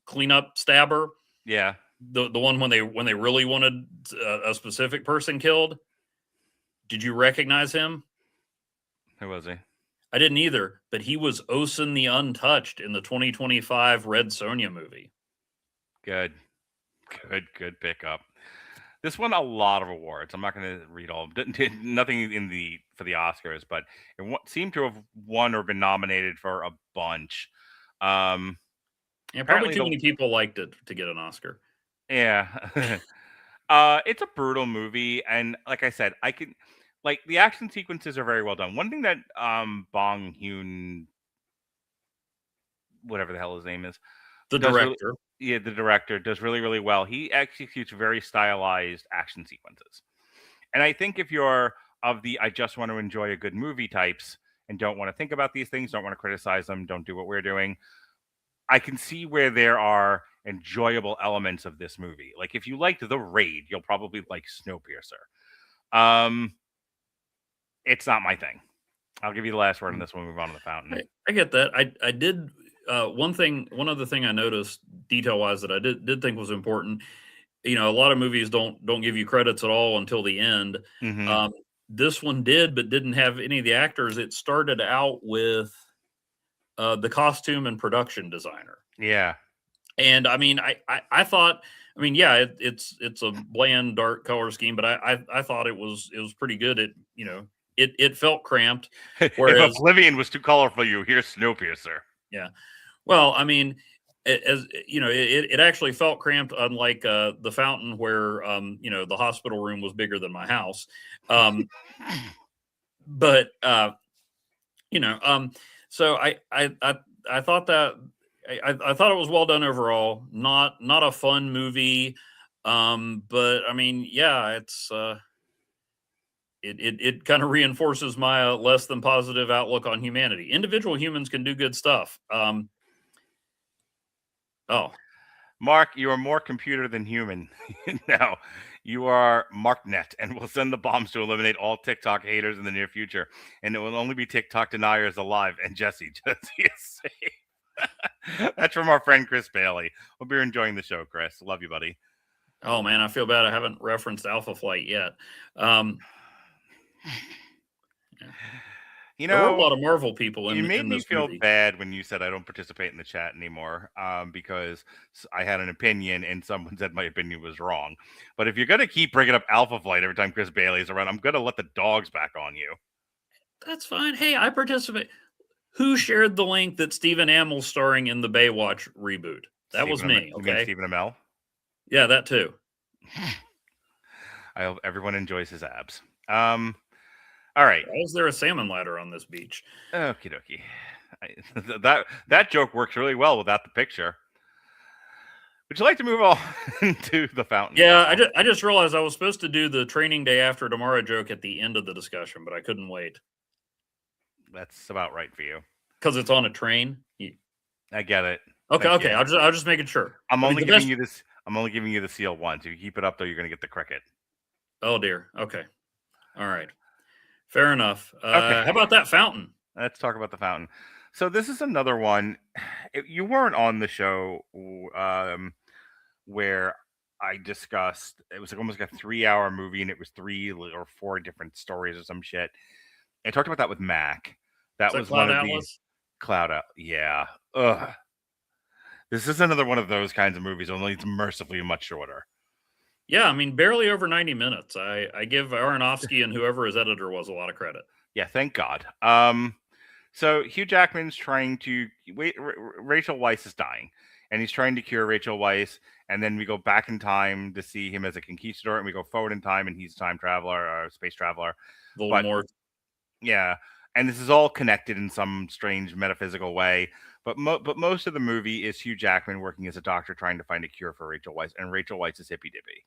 cleanup stabber, Yeah, the one when they really wanted a specific person killed. Did you recognize him? who was he? I didn't either, but he was Osen the Untouched in the 2025 Red Sonja movie. Good pickup. This won a lot of awards. I'm not going to read all. Nothing for the Oscars, but it seemed to have won or been nominated for a bunch. Yeah, probably too many people liked it to get an Oscar. Yeah. It's a brutal movie, and like I said, the action sequences are very well done. One thing that Bong Joon, whatever the hell his name is, The does really- director. the director does really, really well. He executes very stylized action sequences. And I think if you're of the I just want to enjoy a good movie types and don't want to think about these things, don't want to criticize them, don't do what we're doing, I can see where there are enjoyable elements of this movie. Like if you liked The Raid, you'll probably like Snowpiercer. It's not my thing. I'll give you the last word on this one. Move on to The Fountain. I get that. I did one other thing I noticed detail wise that I did think was important. A lot of movies don't give you credits at all until the end. Mhm. This one did, but didn't have any of the actors. It started out with the costume and production designer. Yeah. And I mean, I thought, yeah, it's a bland, dark color scheme, but I thought it was pretty good. It felt cramped. Whereas If Oblivion was too colorful, here's Snowpiercer. Yeah. Well, I mean, it actually felt cramped, unlike The Fountain, where the hospital room was bigger than my house. But so I thought that I thought it was well done overall. Not a fun movie, but I mean, yeah, it's it kind of reinforces my less than positive outlook on humanity. Individual humans can do good stuff. Mark, you are more computer than human. Now, you are MarkNet, and will send the bombs to eliminate all TikTok haters in the near future. And it will only be TikTok deniers alive. And Jesse is safe. That's from our friend Chris Bailey. Hope you're enjoying the show, Chris. Love you, buddy. Oh man, I feel bad. I haven't referenced Alpha Flight yet. There were a lot of Marvel people in. You made me feel movie. bad when you said I don't participate in the chat anymore, because I had an opinion and someone said my opinion was wrong. But if you're gonna keep bringing up Alpha Flight every time Chris Bailey's around, I'm gonna let the dogs back on you. That's fine. Hey, I participate. Who shared the link that Stephen Amell's starring in the Baywatch reboot? That was me. You mean Stephen Amell? Yeah, that too. I hope everyone enjoys his abs. All right. Why is there a salmon ladder on this beach? Okie dokie. That joke works really well without the picture. Would you like to move on to The Fountain? Yeah, I just realized I was supposed to do the training day after tomorrow joke at the end of the discussion, but I couldn't wait. That's about right for you. Because it's on a train. I get it. Okay. I'll just making sure. I'm only giving you this. I'm only giving you the seal once. If you keep it up, though, you're going to get the cricket. Oh dear. Okay. All right. Fair enough. Okay. How about that fountain? Let's talk about The Fountain. So this is another one. You weren't on the show where I discussed. It was almost like a 3-hour movie, and it was 3 or 4 different stories or some shit. I talked about that with Mac. That was one of these Cloud Atlas. Yeah. Ugh. This is another one of those kinds of movies, only it's mercifully much shorter. Yeah, I mean, barely over 90 minutes. I give Aronofsky and whoever his editor was a lot of credit. Yeah, thank God. So Hugh Jackman's trying to Rachel Weisz is dying, and he's trying to cure Rachel Weisz. And then we go back in time to see him as a conquistador, and we go forward in time, and he's a time traveler or a space traveler. Voldemort. Yeah, and this is all connected in some strange metaphysical way. But most of the movie is Hugh Jackman working as a doctor trying to find a cure for Rachel Weisz, and Rachel Weisz is hippy dippy.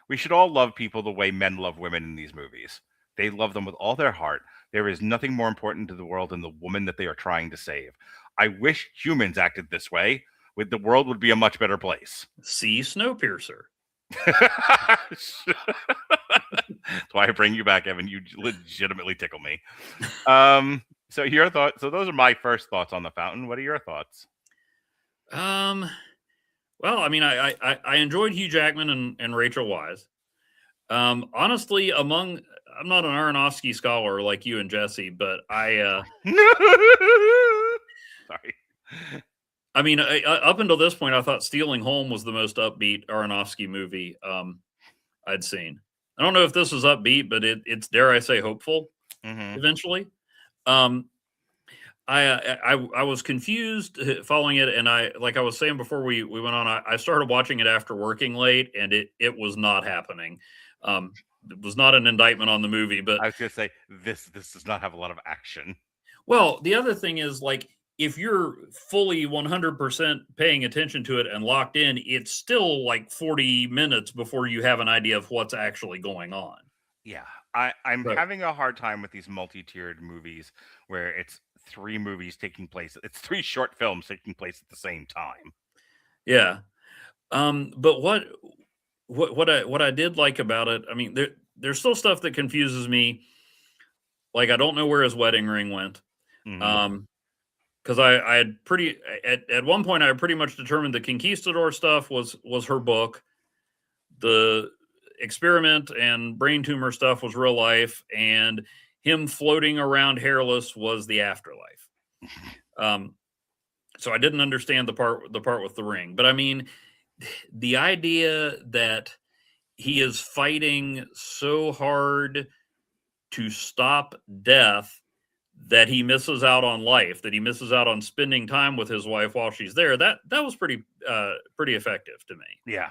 We should all love people the way men love women in these movies. They love them with all their heart. There is nothing more important to the world than the woman that they are trying to save. I wish humans acted this way. The world would be a much better place. See Snowpiercer. That's why I bring you back, Evan. You legitimately tickle me. So your thoughts. So those are my first thoughts on The Fountain. What are your thoughts? Well, I mean, I enjoyed Hugh Jackman and Rachel Weisz. Honestly, I'm not an Aronofsky scholar like you and Jesse, but Sorry. I mean, up until this point, I thought Stealing Home was the most upbeat Aronofsky movie I'd seen. I don't know if this is upbeat, but it's, dare I say, hopeful. Eventually. I was confused following it, and like I was saying before we went on, I started watching it after working late, and it was not happening. It was not an indictment on the movie, but I was gonna say this does not have a lot of action. Well, the other thing is, like, if you're fully 100% paying attention to it and locked in, it's still like 40 minutes before you have an idea of what's actually going on. Yeah, I'm having a hard time with these multi-tiered movies where it's 3 movies taking place. It's 3 short films taking place at the same time. Yeah. But what I did like about it, I mean, there's still stuff that confuses me. Like, I don't know where his wedding ring went. Because I had at one point I had pretty much determined the Conquistador stuff was her book. The experiment and brain tumor stuff was real life, and him floating around hairless was the afterlife. So I didn't understand the part with the ring. But I mean, the idea that he is fighting so hard to stop death that he misses out on life, that he misses out on spending time with his wife while she's there, that was pretty effective to me. Yeah.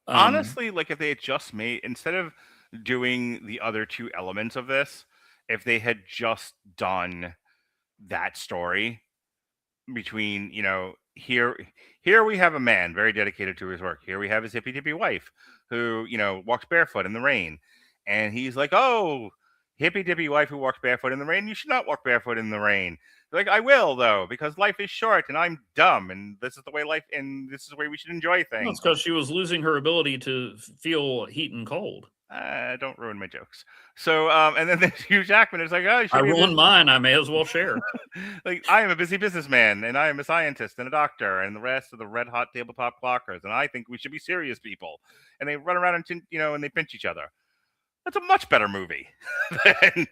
Honestly, like, if they had just instead of doing the other 2 elements of this, if they had just done that story between, here we have a man very dedicated to his work. Here we have his hippy dippy wife who, walks barefoot in the rain. And he's like, oh, hippy dippy wife who walks barefoot in the rain, you should not walk barefoot in the rain. They're like, I will, though, because life is short and I'm dumb, and this is the way this is the way we should enjoy things. That's because she was losing her ability to feel heat and cold. Don't ruin my jokes. So, and then there's Hugh Jackman. It's like, oh, I ruined mine. I may as well share. Like, I am a busy businessman, and I am a scientist and a doctor, and the rest of the red hot tabletop clockers, and I think we should be serious people. And they run around and and they pinch each other. That's a much better movie than,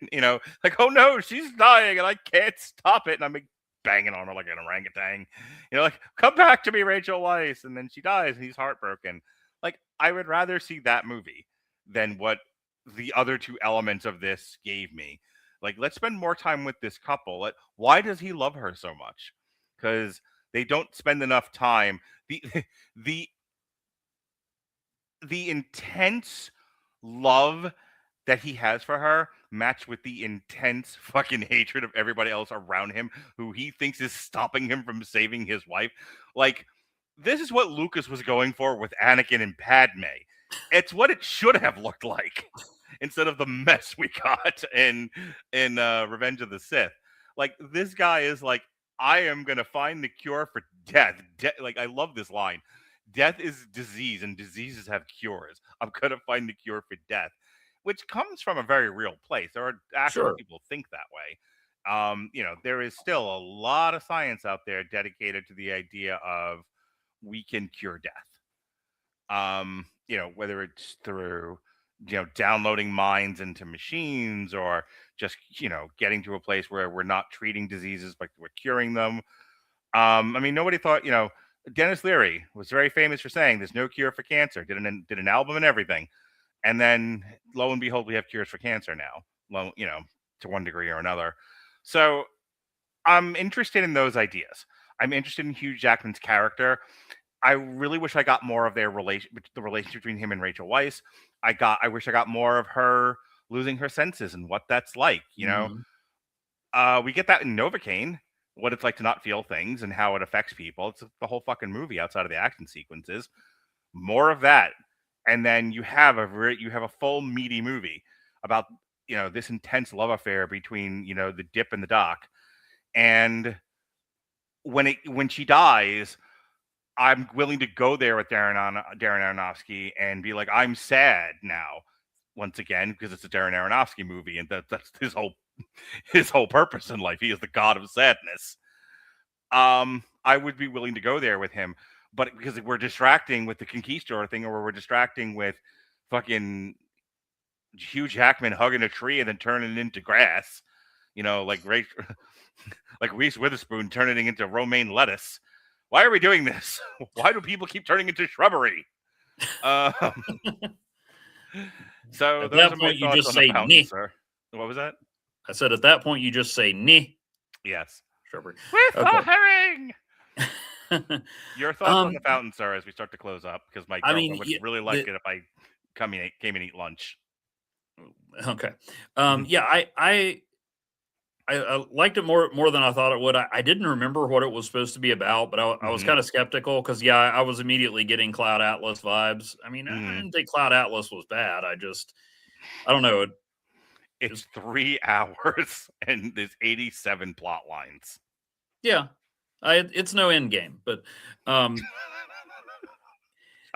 like, oh no, she's dying and I can't stop it. And I'm like banging on her like an orangutan, like, come back to me, Rachel Weisz. And then she dies and he's heartbroken. Like, I would rather see that movie than what the other 2 elements of this gave me. Like, let's spend more time with this couple. Why does he love her so much? Because they don't spend enough time. The intense love that he has for her matched with the intense fucking hatred of everybody else around him who he thinks is stopping him from saving his wife. Like, this is what Lucas was going for with Anakin and Padme. It's what it should have looked like instead of the mess we got in Revenge of the Sith. Like, this guy is like, I am going to find the cure for death. Like, I love this line. Death is disease, and diseases have cures. I'm going to find the cure for death, which comes from a very real place. There are actual people who think that way. There is still a lot of science out there dedicated to the idea of we can cure death. Whether it's through, downloading minds into machines or just, getting to a place where we're not treating diseases, but we're curing them. I mean, nobody thought, Dennis Leary was very famous for saying there's no cure for cancer, did an album and everything. And then lo and behold, we have cures for cancer now, to one degree or another. So I'm interested in those ideas. I'm interested in Hugh Jackman's character. I really wish I got more of the relationship between him and Rachel Weisz. I wish I got more of her losing her senses and what that's like, We get that in Novocaine, what it's like to not feel things and how it affects people. It's the whole fucking movie outside of the action sequences. More of that. And then you have a full meaty movie about, this intense love affair between, the Dip and the Doc. And when she dies, I'm willing to go there with Darren Aronofsky and be like, I'm sad now, once again, because it's a Darren Aronofsky movie, and that's his whole purpose in life. He is the god of sadness. I would be willing to go there with him, but because we're distracting with the Conquistador thing, or we're distracting with fucking Hugh Jackman hugging a tree and then turning it into grass, like like Reese Witherspoon turning it into romaine lettuce. Why are we doing this? Why do people keep turning into shrubbery? So At those that are my point, you thoughts just on say the fountain, "Neh." sir. What was that? I said at that point you just say "Neh." Yes. Shrubbery. With Okay. the herring. Your thoughts on the fountain, sir, as we start to close up, because my girlfriend would really like it if I came and eat lunch. Okay. Yeah, I liked it more than I thought it would. I didn't remember what it was supposed to be about, but I was kind of skeptical because I was immediately getting Cloud Atlas vibes. I mean, I didn't think Cloud Atlas was bad. I don't know. It's 3 hours and there's 87 plot lines. Yeah, it's no end game, but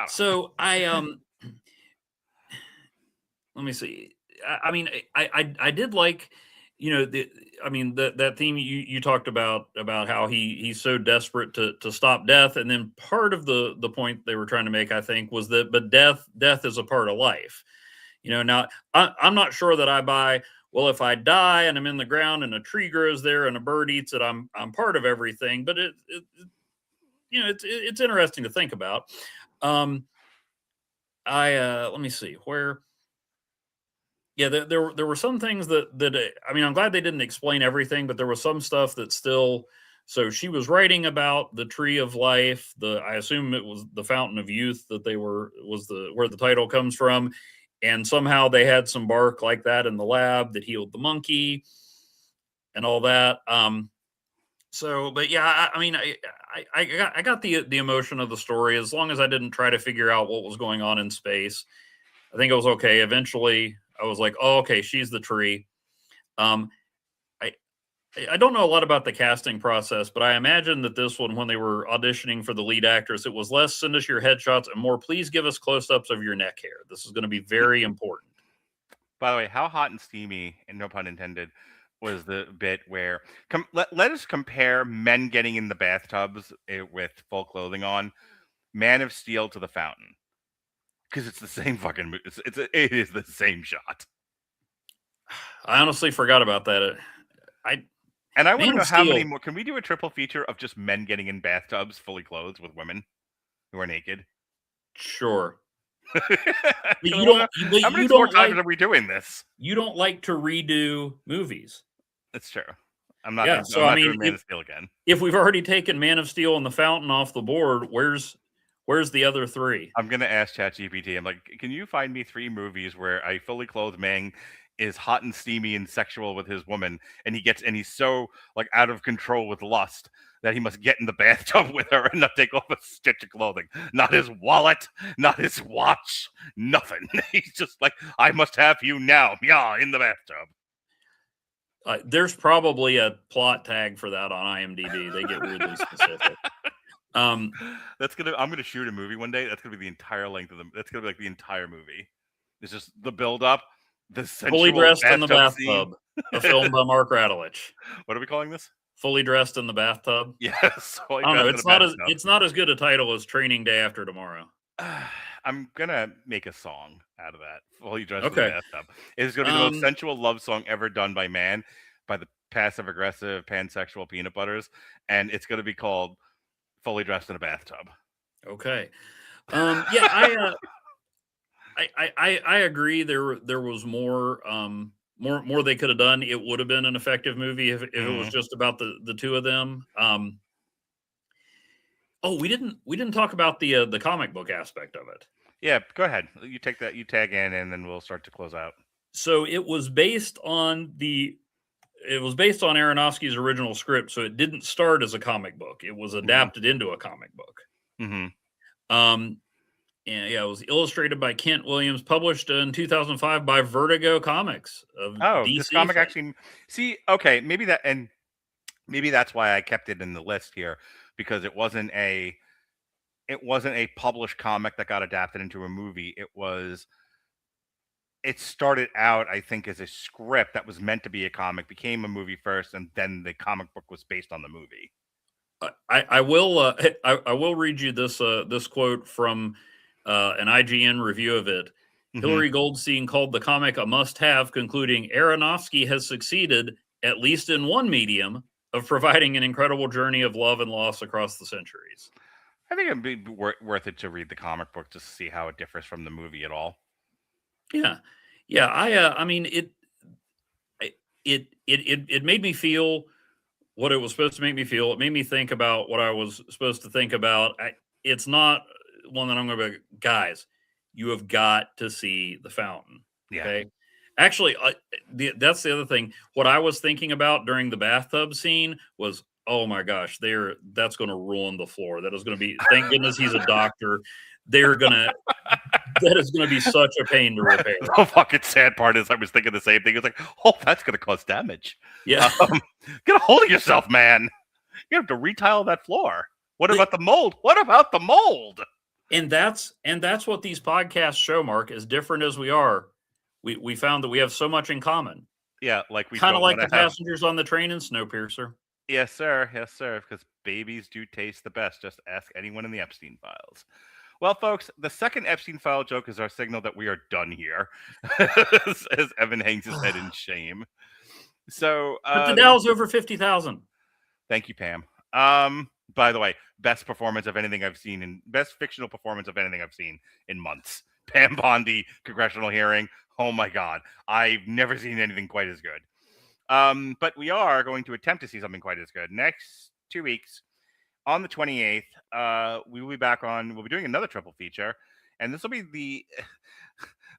so let me see. I mean, I did like, that theme you talked about how he's so desperate to stop death, and then part of the point they were trying to make, I think, was that but death is a part of life. Now I'm not sure that I buy, well, if I die and I'm in the ground and a tree grows there and a bird eats it, I'm part of everything. But it's interesting to think about. Let me see where. Yeah, there were some things that I'm glad they didn't explain everything, but there was some stuff that still. So she was writing about the tree of life. I assume it was the fountain of youth that where the title comes from, and somehow they had some bark like that in the lab that healed the monkey, and all that. But yeah, I got the emotion of the story, as long as I didn't try to figure out what was going on in space. I think it was okay. Eventually, I was like, oh, okay, she's the tree. I don't know a lot about the casting process, but I imagine that this one, when they were auditioning for the lead actress, it was less send us your headshots and more please give us close-ups of your neck hair. This is going to be very important. By the way, how hot and steamy, and no pun intended, was the bit where let us compare men getting in the bathtubs with full clothing on, Man of Steel to the fountain, because it's the same fucking movie. It is the same shot. I honestly forgot about that. I want to know how many more. Can we do a triple feature of just men getting in bathtubs fully clothed with women who are naked? Sure. How many more times are we doing this? You don't like to redo movies. That's true. I'm not. Yeah, I'm doing Man of Steel again. If we've already taken Man of Steel and the Fountain off the board, where's the other 3? I'm gonna ask ChatGPT. I'm like, can you find me 3 movies where a fully clothed man is hot and steamy and sexual with his woman, and he's so like out of control with lust that he must get in the bathtub with her and not take off a stitch of clothing, not his wallet, not his watch, nothing. He's just like, I must have you now, yeah, in the bathtub. There's probably a plot tag for that on IMDb. They get weirdly specific. I'm gonna shoot a movie one day. That's gonna be the entire length of that's gonna be like the entire movie. It's just the build up. Fully Dressed in the Bathtub, a film by Mark Radulich. What are we calling this? Fully Dressed in the Bathtub. Yes. I don't know. It's not as good a title as Training Day After Tomorrow. I'm gonna make a song out of that. Fully Dressed in the Bathtub. It's gonna be the most sensual love song ever done by man, by the passive aggressive pansexual Peanut Butters, and it's gonna be called Fully Dressed in a Bathtub. Okay. Yeah, I agree. There was more they could have done. It would have been an effective movie if it was just about the 2 of them. We didn't talk about the comic book aspect of it. Yeah, go ahead. You take that. You tag in, and then we'll start to close out. So it was based on Aronofsky's original script. So it didn't start as a comic book. It was adapted into a comic book. Mm-hmm. It was illustrated by Kent Williams, published in 2005 by Vertigo Comics. DC this comic actually. See, okay, maybe that, and maybe that's why I kept it in the list here, because it wasn't a published comic that got adapted into a movie. It started out, I think, as a script that was meant to be a comic, became a movie first, and then the comic book was based on the movie. I will I will read you this this quote from an IGN review of it. Hillary Goldstein called the comic a must-have, concluding Aronofsky has succeeded, at least in one medium, of providing an incredible journey of love and loss across the centuries. I think it'd be worth it to read the comic book just to see how it differs from the movie at all. Yeah, yeah. I mean, it made me feel what it was supposed to make me feel. It made me think about what I was supposed to think about. It's not one that I'm going to be, guys, you have got to see The Fountain. Yeah. Okay. Actually, that's the other thing. What I was thinking about during the bathtub scene was, oh my gosh, that's going to ruin the floor. That is going to be, thank goodness he's a doctor. That is going to be such a pain to repair. The fucking sad part is I was thinking the same thing. It's like, oh, that's going to cause damage. Yeah. Get a hold of yourself, man. You have to retile that floor. What about the mold? What about the mold? And that's what these podcasts show, Mark. As different as we are, we found that we have so much in common. Yeah, like we kind of like the passengers on the train in Snowpiercer. Yes, sir. Yes, sir. Because babies do taste the best. Just ask anyone in the Epstein files. Well, folks, the second Epstein file joke is our signal that we are done here, as Evan hangs his head in shame. So, but the Dow's over 50,000. Thank you, Pam. By the way, best performance of anything I've seen, and best fictional performance of anything I've seen in months. Pam Bondi, congressional hearing. Oh my God, I've never seen anything quite as good. But we are going to attempt to see something quite as good next 2 weeks. On the 28th, we will be back on. We'll be doing another triple feature, and this will be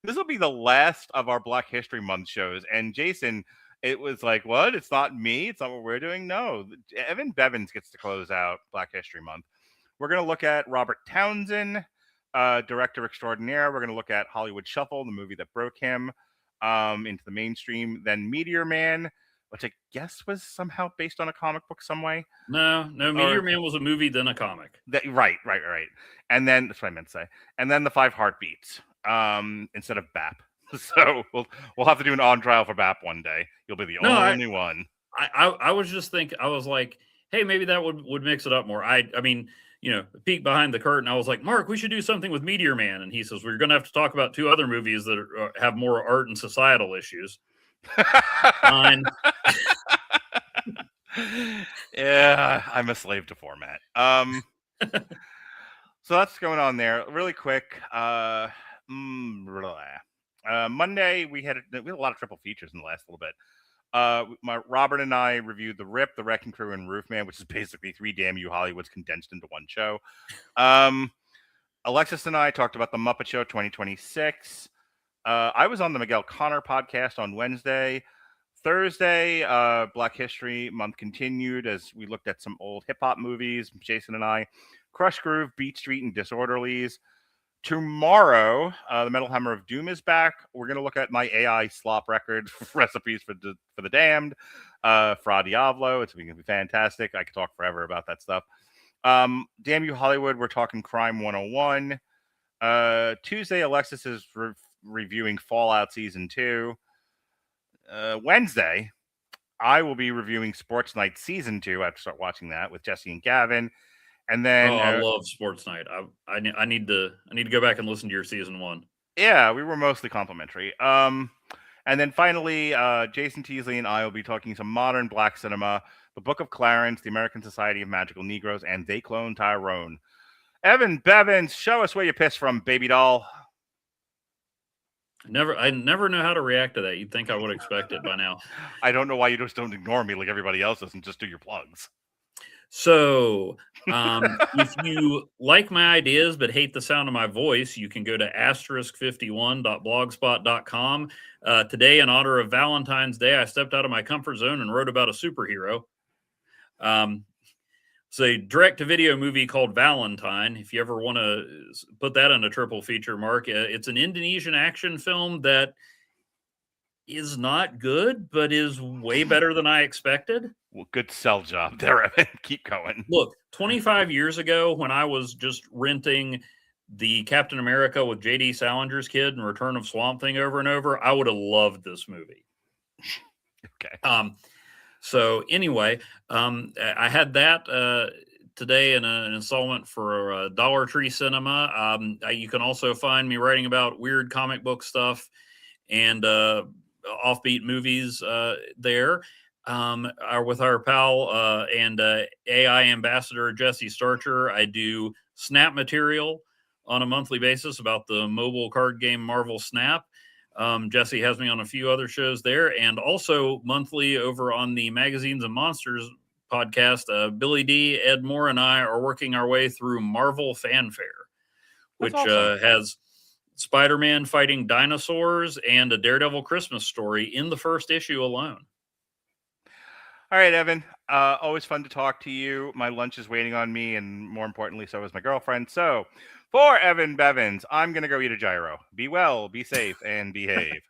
the last of our Black History Month shows. And Jason, it was like, what? It's not me. It's not what we're doing. No, Evan Bevins gets to close out Black History Month. We're going to look at Robert Townsend, director extraordinaire. We're going to look at Hollywood Shuffle, the movie that broke him into the mainstream. Then Meteor Man, which I guess was somehow based on a comic book some way. No, Meteor Man was a movie, then a comic. Right. And then that's what I meant to say. And then the 5 Heartbeats instead of BAP. So we'll have to do an on trial for BAP one day. You'll be the only one. I was just thinking, I was like, hey, maybe that would mix it up more. I mean, peek behind the curtain. I was like, Mark, we should do something with Meteor Man. And he says, we're going to have to talk about 2 other movies that have more art and societal issues. Fine. Yeah, I'm a slave to format. So that's going on there. Really quick. Monday we had a lot of triple features in the last little bit. Robert and I reviewed The Rip, The Wrecking Crew, and Roofman, which is basically 3 Damn You Hollywoods condensed into one show. Alexis and I talked about The Muppet Show 2026. I was on the Miguel Connor podcast on Wednesday. Thursday, Black History Month continued as we looked at some old hip-hop movies, Jason and I. Crush Groove, Beat Street, and Disorderlies. Tomorrow, the Metal Hammer of Doom is back. We're going to look at my AI slop record recipes for the damned, Fra Diavolo. It's going to be fantastic. I could talk forever about that stuff. Damn You Hollywood, we're talking Crime 101. Tuesday, Alexis is reviewing Fallout Season 2. Wednesday, I will be reviewing Sports Night Season 2. I have to start watching that with Jesse and Gavin. And then I love Sports Night. I need to go back and listen to your Season 1. Yeah, we were mostly complimentary. And then finally, Jason Teasley and I will be talking some modern Black cinema, The Book of Clarence, The American Society of Magical Negroes, and They Clone Tyrone. Evan Bevins, show us where you pissed from, baby doll. I never know how to react to that. You'd think I would expect it by now. I don't know why you just don't ignore me like everybody else does and just do your plugs. So if you like my ideas but hate the sound of my voice, you can go to *51.blogspot.com. Today, in honor of Valentine's Day, I stepped out of my comfort zone and wrote about a superhero. It's a direct-to-video movie called Valentine. If you ever want to put that in a triple feature, Mark, it's an Indonesian action film that is not good, but is way better than I expected. Well, good sell job there, Evan. Keep going. Look, 25 years ago, when I was just renting the Captain America with J.D. Salinger's kid and Return of Swamp Thing over and over, I would have loved this movie. Okay. So anyway, I had that today in an installment for Dollar Tree Cinema. You can also find me writing about weird comic book stuff and offbeat movies there. With our pal and AI ambassador Jesse Starcher, I do Snap material on a monthly basis about the mobile card game Marvel Snap. Jesse has me on a few other shows there, and also monthly over on the Magazines and Monsters podcast. Billy D, Ed Moore, and I are working our way through Marvel Fanfare, which awesome. has Spider-Man fighting dinosaurs and a Daredevil Christmas story in the first issue alone. All right, Evan. Always fun to talk to you. My lunch is waiting on me, and more importantly, so is my girlfriend. So, for Evan Bevins, I'm going to go eat a gyro. Be well, be safe, and behave.